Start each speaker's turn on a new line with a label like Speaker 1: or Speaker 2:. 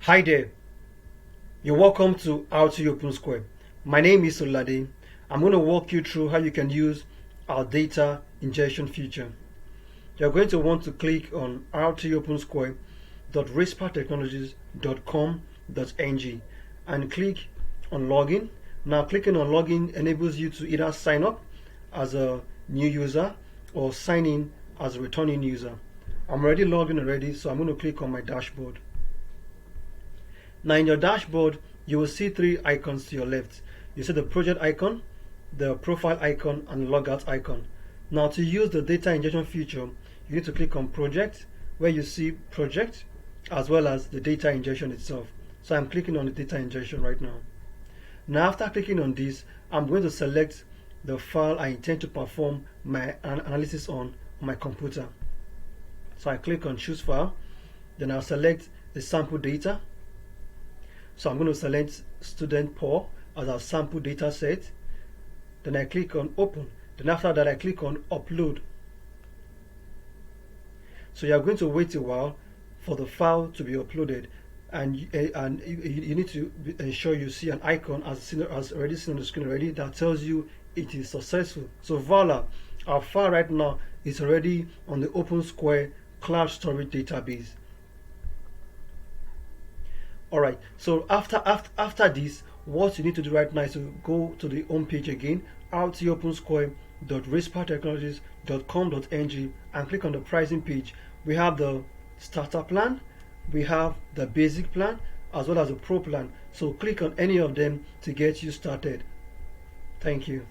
Speaker 1: Hi there, you're welcome to RT Opensquare. My name is Olade. I'm going to walk you through how you can use our data ingestion feature. You're going to want to click on rtopensquare.rispartechnologies.com.ng and click on login. Now clicking on login enables you to either sign up as a new user or sign in as a returning user. I'm already logged in already, so I'm going to click on my dashboard. Now in your dashboard, you will see three icons to your left. You see the project icon, the profile icon, and the logout icon. Now to use the data ingestion feature, you need to click on project, where you see project, as well as the data ingestion itself. So I'm clicking on the data ingestion right now. Now after clicking on this, I'm going to select the file I intend to perform my analysis on my computer. So I click on choose file, then I'll select the sample data. So I'm going to select student poll as our sample data set. Then I click on open. Then after that I click on upload. So you're going to wait a while for the file to be uploaded, and you need to ensure you see an icon as already seen on the screen already that tells you it is successful. So voila, our file right now is already on the Opensquare cloud storage database. Alright, so after this, what you need to do right now is to go to the home page again, rtopensquare.rispartechnologies.com.ng, and click on the pricing page. We have the starter plan, we have the basic plan, as well as the pro plan. So click on any of them to get you started. Thank you.